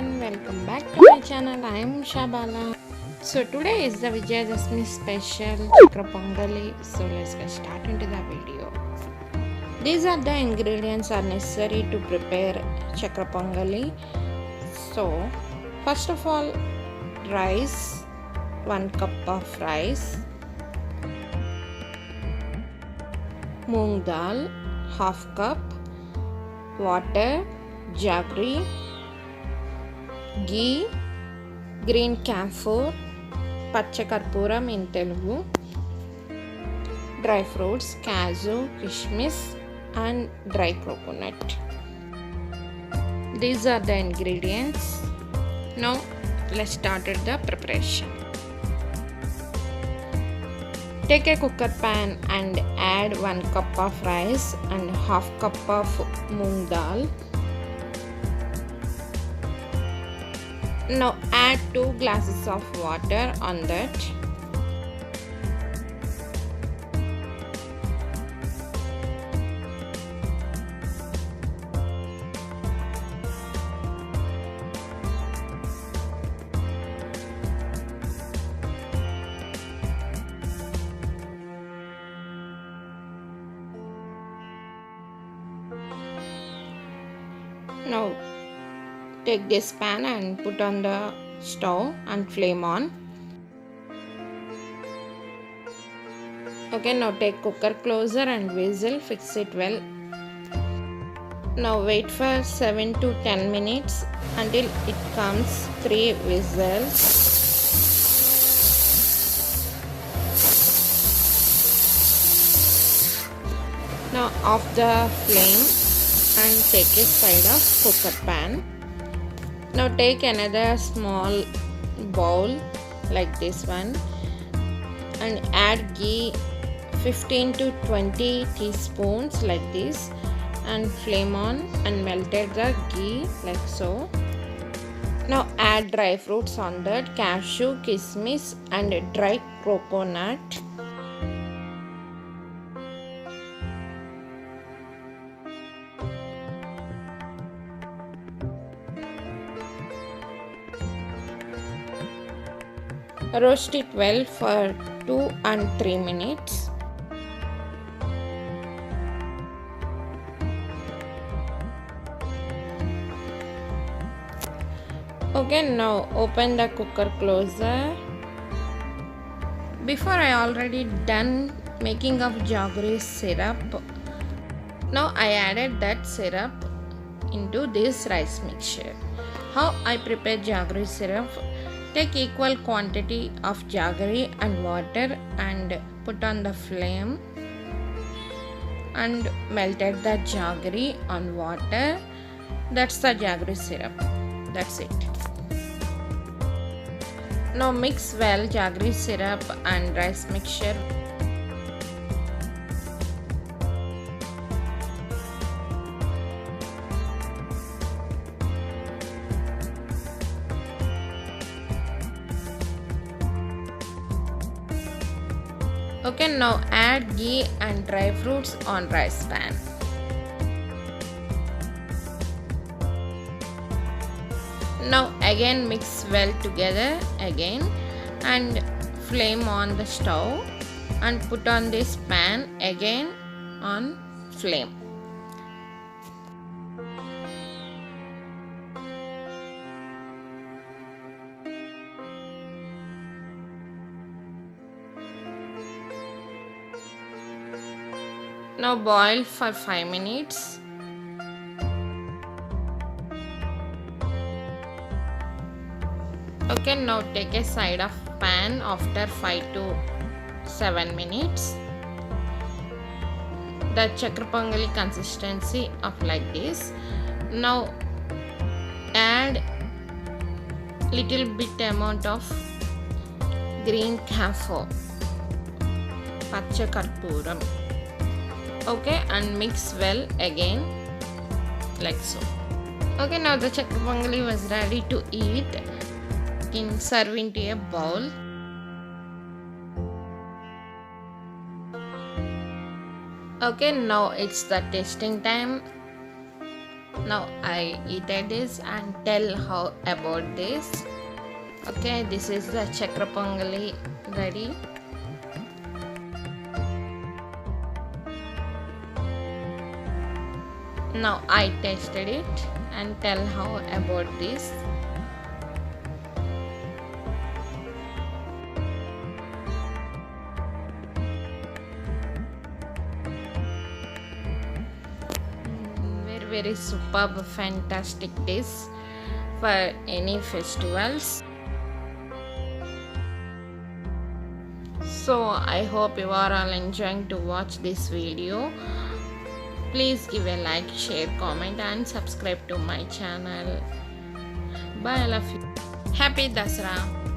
everyone, welcome back to my channel. I am Ushabala. So today is the VIJAYADASAMI special Chakra Pongali. So let's get started into the video. These are the ingredients are necessary to prepare Chakra Pongali. So first of all, rice, 1 cup of rice, moong dal, half cup, water, jaggery, ghee, green camphor, pachakarpuram in Telugu, dry fruits, cashew, kishmish and dry coconut. These are the ingredients. Now let's start the preparation. Take a cooker pan and add 1 cup of rice and half cup of moong dal. Now add 2 glasses of water on that. Now take this pan and put on the stove and flame on. Okay, now take cooker closer and whistle, fix it well. Now wait for 7 to 10 minutes until it comes 3 whistles. Now off the flame and take a side of cooker pan. Now take another small bowl like this one and add ghee 15 to 20 teaspoons like this and flame on and melted the ghee like so. Now add dry fruits on that, cashew, kishmish and dry coconut. Roast it well for 2 and 3 minutes. Okay, now open the cooker closer. Before I already done making of jaggery syrup. Now I added that syrup into this rice mixture. How I prepare jaggery syrup? Take equal quantity of jaggery and water and put on the flame and melted the jaggery on water. That's the jaggery syrup. That's it. Now mix well jaggery syrup and rice mixture. Okay, now add ghee and dry fruits on rice pan. Now again mix well together again and flame on the stove and put on this pan again on flame. Now boil for 5 minutes. Okay, now take a side of pan after 5 to 7 minutes. The Chakra Pongali consistency of like this. Now add little bit amount of green camphor, pachakarpuram. Okay, and mix well again like so. Okay, now the Chakra Pongali was ready to eat. Serve into a bowl. Okay, now it's the tasting time. Now I eat this and tell how about this. Okay, this is the Chakra pongali ready. Now I tasted it and tell how about this. Very superb, fantastic dish for any festivals. So I hope you are all enjoying to watch this video. Please give a like, share, comment and subscribe to my channel. Bye, I love you. Happy Dasara.